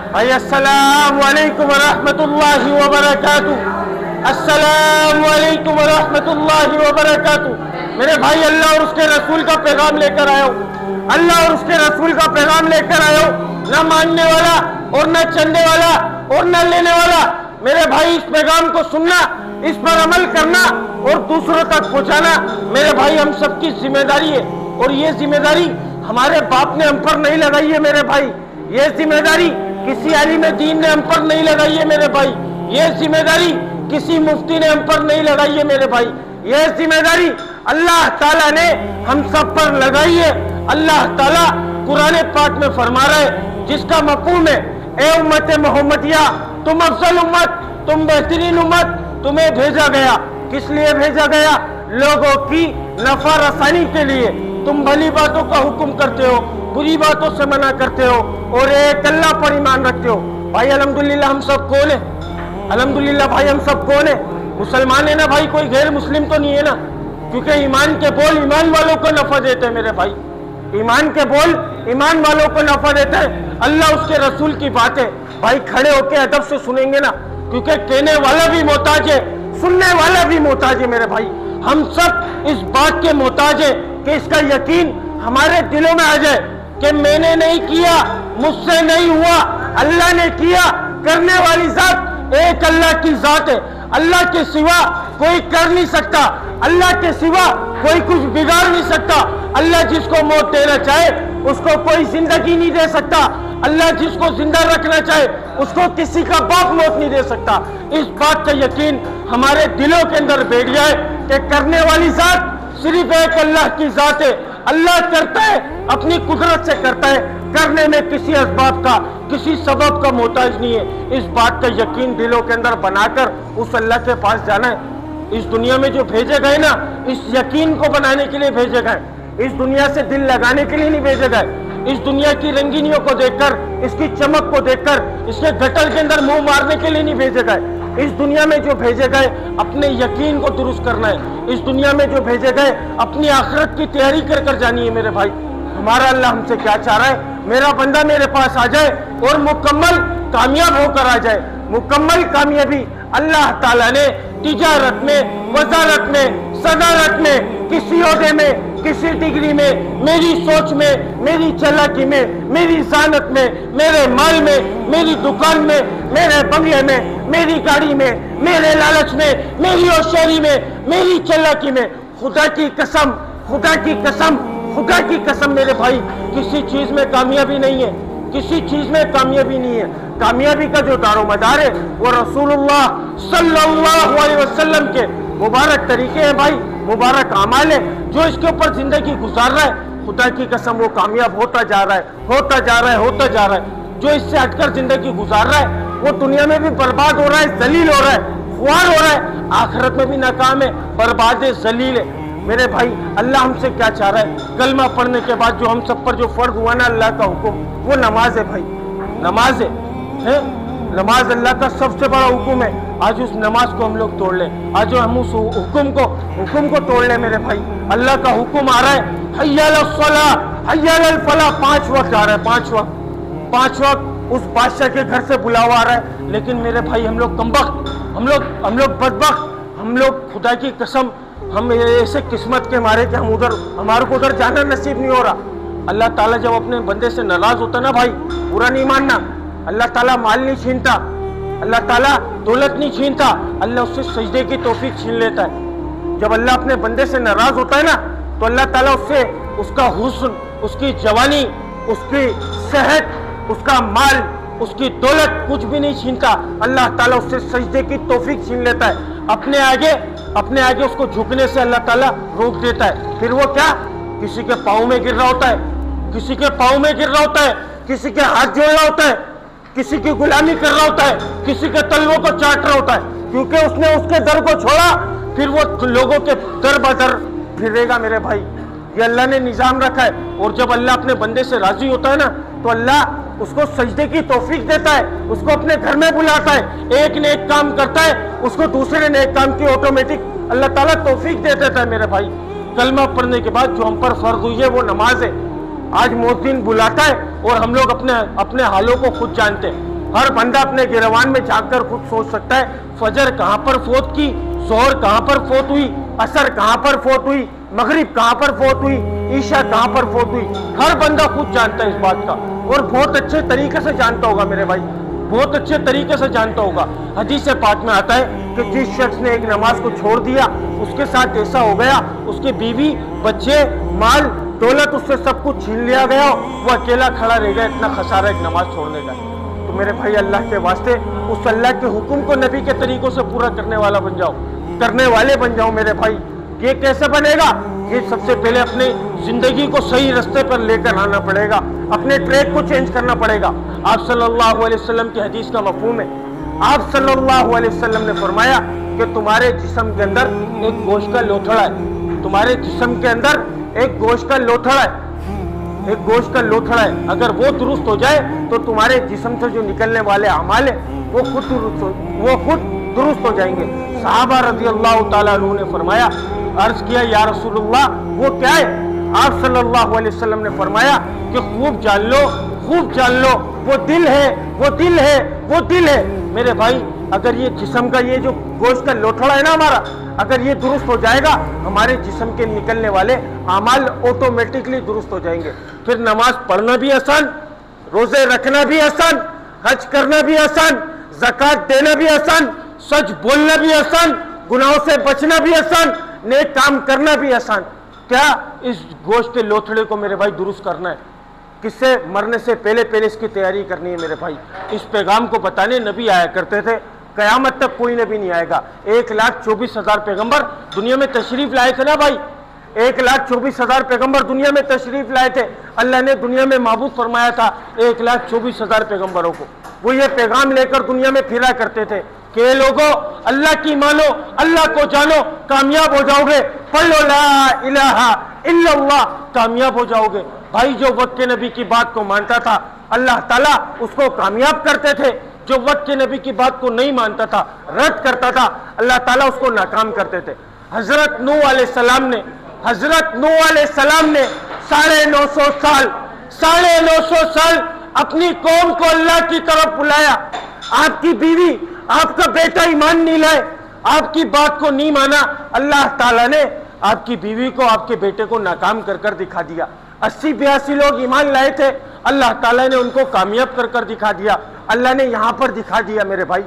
भाई अस्सलामु अलैकुम वरहमतुल्लाहि वबरकातुहू। अस्सलामु अलैकुम वरहमतुल्लाहि वबरकातुहू। मेरे भाई, अल्लाह और उसके रसूल का पैगाम लेकर आया हूँ। अल्लाह और उसके रसूल का पैगाम लेकर आया हूँ। न मानने वाला और न चंदे वाला और न लेने वाला। मेरे भाई, इस पैगाम को सुनना, इस पर अमल करना और दूसरों तक पहुंचाना मेरे भाई हम सबकी जिम्मेदारी है। और ये जिम्मेदारी हमारे बाप ने हम पर नहीं लगाई है मेरे भाई। ये जिम्मेदारी किसी आलिम दीन ने हम पर नहीं लगाई है मेरे भाई। ये जिम्मेदारी किसी मुफ्ती ने हम पर नहीं लगाई है मेरे भाई। ये जिम्मेदारी अल्लाह ताला ने हम सब पर लगाई है। अल्लाह ताला कुरान पाक में फरमा रहा है, जिसका मफ़हूम है, ए उम्मत मोहम्मदिया, तुम अफजल उम्मत, तुम बेहतरीन उम्मत, तुम्हें भेजा गया। किस लिए भेजा गया? लोगों की नफा रसानी के लिए। तुम भली बातों का हुक्म करते हो, बुरी बातों से मना करते हो और एक अल्लाह पर ईमान रखते हो। भाई अल्हम्दुलिल्लाह हम सब कौन है? अल्हम्दुलिल्लाह भाई हम सब कौन है? मुसलमान है ना भाई, कोई गैर मुस्लिम तो नहीं है ना? क्योंकि ईमान के बोल ईमान वालों को नफा देते हैं मेरे भाई। ईमान के बोल ईमान वालों को नफा देते हैं। अल्लाह उसके रसूल की बात है भाई, खड़े होकर अदब से सुनेंगे ना, क्योंकि कहने वाला भी मोहताज है, सुनने वाला भी मोहताज है मेरे भाई। हम सब इस बात के मोहताज है कि इसका यकीन हमारे दिलों में आ जाए कि मैंने नहीं किया, मुझसे नहीं हुआ, अल्लाह ने किया। करने वाली जात एक अल्लाह की जात है। अल्लाह के सिवा कोई कर नहीं सकता, अल्लाह के सिवा कोई कुछ बिगाड़ नहीं सकता। अल्लाह जिसको मौत देना चाहे उसको कोई जिंदगी नहीं दे सकता। अल्लाह जिसको जिंदा रखना चाहे उसको किसी का बाप मौत नहीं दे सकता। इस बात का यकीन हमारे दिलों के अंदर बैठ जाए कि करने वाली जात सिर्फ एक अल्लाह की जात है। अल्लाह करता है, अपनी कुदरत से करता है, करने में किसी असबाब का, किसी सबब का मोहताज नहीं है। इस बात का यकीन दिलों के अंदर बनाकर उस अल्लाह के पास जाना है। इस दुनिया में जो भेजे गए ना, इस यकीन को बनाने के लिए भेजे गए। इस दुनिया से दिल लगाने के लिए नहीं भेजे गए। इस दुनिया की रंगीनियों को देखकर, इसकी चमक को देखकर, इसके गटर के अंदर मुंह मारने के लिए नहीं भेजे गए। इस दुनिया में जो भेजे गए अपने यकीन को दुरुस्त करना है। इस दुनिया में जो भेजे गए अपनी आखिरत की तैयारी कर कर जानी है मेरे भाई। हमारा अल्लाह हमसे क्या चाह रहा है? मेरा बंदा मेरे पास आ जाए और मुकम्मल कामयाब होकर आ जाए। मुकम्मल कामयाबी अल्लाह ताला ने तिजारत में, वजारत में, सदारत में, किसी ओहदे में, किसी डिग्री में, मेरी सोच में, मेरी चालाकी में, मेरी जानत में, मेरे माल में, मेरी दुकान में, मेरे बंगले में, मेरी गाड़ी में, मेरे लालच में, मेरी होशियारी में, मेरी चालाकी में, खुदा की कसम, खुदा की कसम, खुदा की कसम मेरे भाई, किसी चीज में कामयाबी नहीं है। किसी चीज में कामयाबी नहीं है। कामयाबी का जो दारोमदार है वो रसूलुल्लाह सल्लल्लाहु अलैहि वसल्लम के मुबारक तरीके हैं भाई, मुबारक अमाल है। जो इसके ऊपर जिंदगी गुजार रहा है, खुदा की कसम वो कामयाब होता जा रहा है, होता जा रहा है, होता जा रहा है। जो इससे हटकर जिंदगी गुजार रहा है वो दुनिया में भी बर्बाद हो रहा है, जलील हो रहा है, खुआर हो रहा है, आखिरत में भी नाकाम है, बर्बाद है, जलील है। मेरे भाई, अल्लाह हमसे क्या चाह रहा है? कलमा पढ़ने के बाद जो हम सब पर जो फर्ज हुआ ना अल्लाह का हुक्म, वो नमाज है भाई, नमाज है। नमाज अल्लाह का सबसे बड़ा हुक्म है। आज उस नमाज को हम लोग तोड़ लें, आज हम उस हुक्म को तोड़ लें मेरे भाई। अल्लाह का हुक्म आ रहा है, हय्या अलस सलाह, हय्या अलल फलाह, 5 वक्त आ रहा है, 5 वक्त उस बादशाह के घर से बुलावा आ रहा है। लेकिन मेरे भाई हम लोग कमबख्त, हम लोग बदबख्त, हम लोग खुदा की कसम, हम ऐसे किस्मत के मारे कि हम उधर, हमारे को उधर जाना नसीब नहीं हो रहा। अल्लाह ताला जब अपने बंदे से नाराज होता ना भाई, बुरा नहीं मानना। अल्लाह ताला माल नहीं छीनता, अल्लाह ताला दौलत नहीं छीनता, अल्लाह उससे सजदे की तौफीक छीन लेता है। जब अल्लाह अपने बंदे से नाराज होता है ना, तो अल्लाह ताला उससे उसका हुस्न, उसकी जवानी, उसकी सेहत, उसका माल, उसकी दौलत कुछ भी नहीं छीनता। अल्लाह ताला उससे सजदे की तौफीक छीन लेता है। अपने आगे उसको झुकने से अल्लाह ताला रोक देता है। फिर वो क्या? किसी के पाँव में गिर रहा होता है, किसी के पाँव में गिर रहा होता है, किसी के हाथ जोड़ रहा होता है, किसी की गुलामी कर रहा होता है, किसी के तलवों को चाट रहा होता है, क्योंकि उसने उसके दर को छोड़ा। फिर वो लोगों के दर बदर फिरेगा मेरे भाई। ये अल्लाह ने निजाम रखा है। और जब अल्लाह अपने बंदे से राजी होता है ना, तो अल्लाह उसको सजदे की तौफीक देता है, उसको अपने घर में बुलाता है। एक नेक काम करता है, उसको दूसरे नेक काम की ऑटोमेटिक अल्लाह ताला तौफीक दे देता है मेरे भाई। कलमा पढ़ने के बाद जो हम पर फर्ज हुई है वो नमाज है। आज मुअज्जिन बुलाता है और हम लोग अपने हालों को खुद जानते हैं। हर बंदा अपने गिरवान में झांककर खुद सोच सकता है फजर कहां पर फोत की, जोहर कहां पर फोत हुई, असर कहां पर फोत हुई, मगरिब कहां पर फोत हुई, ईशा कहां पर फोत हुई। हर बंदा खुद जानता है इस बात का, और बहुत अच्छे तरीके से जानता होगा मेरे भाई, बहुत अच्छे तरीके से जानता होगा। हदीस पाक में आता है कि जिस शख्स ने एक नमाज को छोड़ दिया उसके साथ ऐसा हो गया, उसके बीवी बच्चे माल दौलत उससे सब कुछ छीन लिया गया, वो अकेला खड़ा रह गया। इतना खसारा एक नमाज छोड़ने का। तो मेरे भाई अल्लाह के वास्ते उस अल्लाह के हुक्म को नबी के तरीकों से पूरा करने वाला बन जाओ, करने वाले बन जाओ मेरे भाई। ये कैसे बनेगा? ये सबसे पहले अपनी जिंदगी को सही रास्ते पर लेकर आना पड़ेगा, अपने ट्रैक को चेंज करना पड़ेगा। आप सल्लल्लाहु अलैहि वसल्लम की हदीस का मफहूम है, आप सल्लल्लाहु अलैहि वसल्लम ने फरमाया कि तुम्हारे जिस्म के अंदर एक गोश्त का लोथड़ा है, तुम्हारे जिस्म के अंदर एक गोश्त का लोथड़ा है, एक गोश्त का लोथड़ा है। अगर वो दुरुस्त हो जाए तो तुम्हारे जिस्म से जो निकलने वाले अमाल है वो खुद दुरुस्त हो जाएंगे। सहाबा रज़ी अल्लाह ताला अन्हु ने फरमाया, अर्ज किया या रसूलुल्लाह वो क्या है? आप सल्लल्लाहु अलैहि वसल्लम ने फरमाया कि खूब जान लो, खूब जान लो, वो दिल है, वो दिल है, वो दिल है। मेरे भाई अगर ये जिस्म का ये जो गोश्त का लोथड़ा है ना हमारा, अगर ये दुरुस्त हो जाएगा हमारे जिस्म के निकलने वाले अमाल ऑटोमेटिकली दुरुस्त हो जाएंगे। फिर नमाज पढ़ना भी आसान, रोजे रखना भी आसान, हज करना भी आसान, ज़कात देना भी आसान, सच बोलना भी आसान, गुनाहों से बचना भी आसान, नेक काम करना भी आसान। क्या इस गोश्त के लोथड़े को मेरे भाई दुरुस्त करना है? किससे मरने से पहले पहले इसकी तैयारी करनी है मेरे भाई। इस पैगाम को बताने नबी आया करते थे, कयामत तक कोई नबी नहीं आएगा। 1,24,000 पैगंबर दुनिया में तशरीफ लाए थे ना भाई, 1,24,000 पैगंबर दुनिया में तशरीफ लाए थे। अल्लाह ने दुनिया में महबूब फरमाया था 1,24,000 पैगंबरों को, वो ये पैगाम लेकर दुनिया में फिरा करते थे कि लोगों अल्लाह की मानो, अल्लाह को जानो, कामयाब हो जाओगे, पढ़ लो ला इलाहा इल्लल्लाह, कामयाब हो जाओगे। भाई जो वक्त के नबी की बात को मानता था अल्लाह ताला उसको कामयाब करते थे, जो वक्त के नबी की बात को नहीं मानता था, रद्द करता था, अल्लाह ताला उसको नाकाम करते थे। हजरत नूह अलैहिस्सलाम ने 950 साल अपनी कौम को अल्लाह की तरफ बुलाया। आपकी बीवी, आपका बेटा ईमान नहीं लाए, आपकी बात को नहीं माना, अल्लाह ताला ने आपकी बीवी को, आपके बेटे को नाकाम कर कर दिखा दिया। 80-82 लोग ईमान लाए थे, अल्लाह ताला ने उनको कामयाब कर कर दिखा दिया। अल्लाह ने यहां पर दिखा दिया मेरे भाई,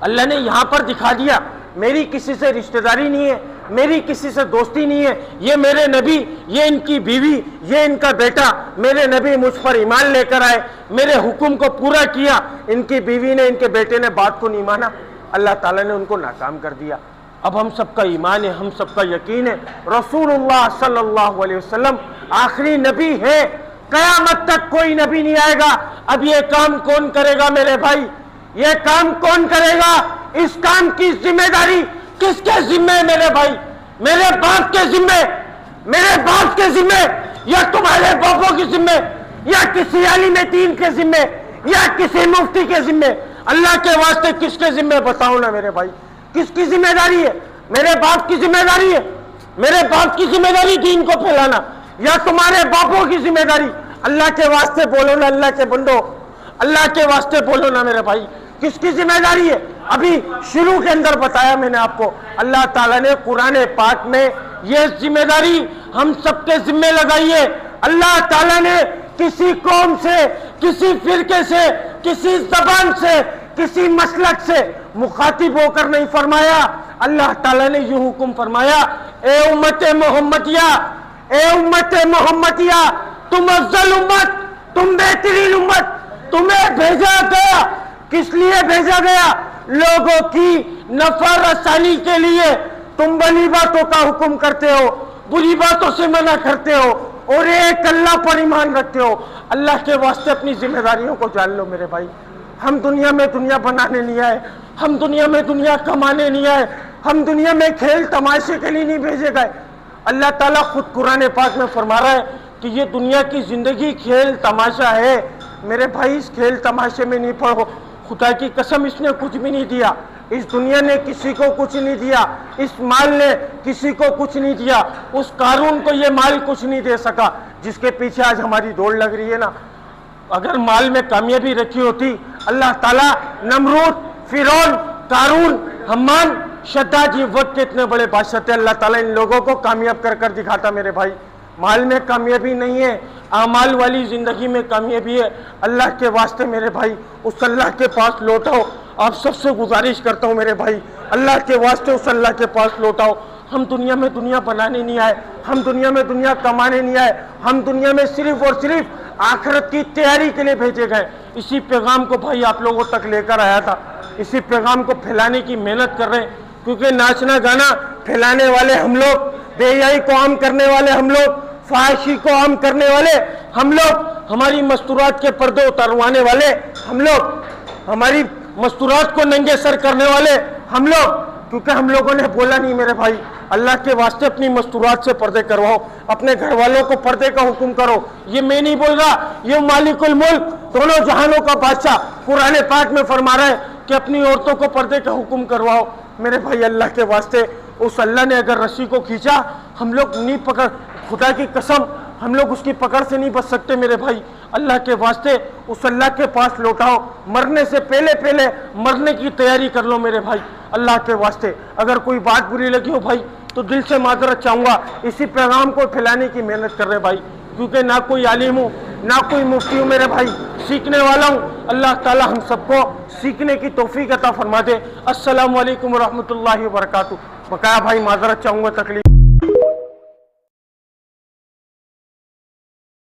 अल्लाह ने यहां पर दिखा दिया मेरी किसी से रिश्तेदारी नहीं है, मेरी किसी से दोस्ती नहीं है, ये मेरे नबी, ये इनकी बीवी, ये इनका बेटा, मेरे नबी मुझ पर ईमान लेकर आए, मेरे हुक्म को पूरा किया, इनकी बीवी ने, इनके बेटे ने बात को नहीं माना, अल्लाह ताला ने उनको नाकाम कर दिया। अब हम सबका ईमान है, हम सबका यकीन है रसूलुल्लाह सल्लल्लाहु अलैहि वसल्लम आखिरी नबी है, कयामत तक कोई नबी नहीं आएगा। अब ये काम कौन करेगा मेरे भाई? ये काम कौन करेगा? इस काम की जिम्मेदारी किसके जिम्मे है मेरे भाई? मेरे बाप के जिम्मे, मेरे बाप के जिम्मे, या तुम्हारे बापों के जिम्मे, या किसी आलिम दीन के जिम्मे, या किसी मुफ्ती के जिम्मे? अल्लाह के वास्ते किसके जिम्मे बताओ ना मेरे भाई, किसकी जिम्मेदारी है? मेरे बाप की जिम्मेदारी है, मेरे बाप की जिम्मेदारी दीन को फैलाना, या तुम्हारे बापों की जिम्मेदारी? अल्लाह के वास्ते बोलो ना, अल्लाह के बंदो, अल्लाह के वास्ते बोलो ना मेरे भाई, किसकी जिम्मेदारी है? अभी शुरू के अंदर बताया मैंने आपको, अल्लाह ताला ने कुरान पाक में ये जिम्मेदारी हम सबके जिम्मे लगाई है। अल्लाह ताला ने किसी कौम से, किसी फिरके से, किसी जबान से, किसी मसलक से मुखातिब होकर नहीं फरमाया। अल्लाह ताला ने यूं हुक्म फरमाया, ए उम्मत मोहम्मदिया, ए उम्मत मोहम्मदिया, तुम अफजल उम्मत, तुम बेहतरीन उम्मत, तुम्हें भेजा गया। किस लिए भेजा गया? लोगों की नफा रसानी के लिए। तुम भली बातों का हुक्म करते हो, बुरी बातों से मना करते हो, और एक अल्लाह पर ईमान रखते हो। अल्लाह के वास्ते अपनी जिम्मेदारियों को जान लो मेरे भाई। हम दुनिया में दुनिया बनाने नहीं आए, हम दुनिया में दुनिया कमाने नहीं आए, हम दुनिया में खेल तमाशे के लिए नहीं भेजे गए। अल्लाह ताला खुद कुरान पाक में फरमा रहा है कि ये दुनिया की जिंदगी खेल तमाशा है। मेरे भाई इस खेल तमाशे में नहीं पड़ो, खुदा की कसम इसने कुछ भी नहीं दिया, इस दुनिया ने किसी को कुछ नहीं दिया, इस माल ने किसी को कुछ नहीं दिया, उस कारून को ये माल कुछ नहीं दे सका जिसके पीछे आज हमारी दौड़ लग रही है ना। अगर माल में कामयाबी रखी होती, अल्लाह ताला नमरूद, फिरौन, कारून, हम्मान, शद्दाद, ये वक्त के इतने बड़े बादशाह थे, अल्लाह ताला इन लोगों को कामयाब कर कर दिखाता। मेरे भाई, माल में कामयाबी नहीं है, आमाल वाली ज़िंदगी में कामयाबी है। अल्लाह के वास्ते मेरे भाई उस अल्लाह के पास लौटाओ। आप सबसे गुजारिश करता हूँ मेरे भाई, अल्लाह के वास्ते उस अल्लाह के पास लौटाओ। हम दुनिया में दुनिया बनाने नहीं आए, हम दुनिया में दुनिया कमाने नहीं आए, हम दुनिया में सिर्फ और सिर्फ आखिरत की तैयारी के लिए भेजे गए। इसी पैगाम को भाई आप लोगों तक लेकर आया था, इसी पैगाम को फैलाने की मेहनत कर रहे हैं, क्योंकि नाचना गाना फैलाने वाले हम लोग, बेहयाई को आम करने वाले हम लोग, फाहिशी को आम करने वाले हम लोग, हमारी मस्तूरात के पर्दे उतारवाने वाले हम लोग, हमारी मस्तूरात को नंगे सर करने वाले हम लोग, क्योंकि हम लोगों ने बोला नहीं मेरे भाई, अल्लाह के वास्ते अपनी मस्तूरात से पर्दे करवाओ, अपने घर वालों को पर्दे का हुक्म करो। ये मैं नहीं बोल रहा, ये मालिकुल मुल्क, दोनों जहानों का बादशाह कुरान पाक में फरमा रहा है कि अपनी औरतों को पर्दे का हुक्म करवाओ। मेरे भाई, अल्लाह के वास्ते उस अल्लाह ने अगर रस्सी को खींचा, हम लोग नहीं पकड़, खुदा की कसम हम लोग उसकी पकड़ से नहीं बच सकते। मेरे भाई, अल्लाह के वास्ते उस अल्लाह के पास लौटाओ, मरने से पहले पहले मरने की तैयारी कर लो मेरे भाई, अल्लाह के वास्ते। अगर कोई बात बुरी लगी हो भाई तो दिल से माजरत चाहूँगा। इसी पैगाम को फैलाने की मेहनत कर रहे भाई, क्योंकि ना कोई आलिम हूँ ना कोई मुफ्ती हूँ मेरे भाई, सीखने वाला हूँ। अल्लाह ताला हम सबको सीखने की तौफीक अता फरमा दे। अस्सलामु अलैकुम व रहमतुल्लाहि व बरकातहू। बकाया भाई माजरत चाहूँगा तकलीफ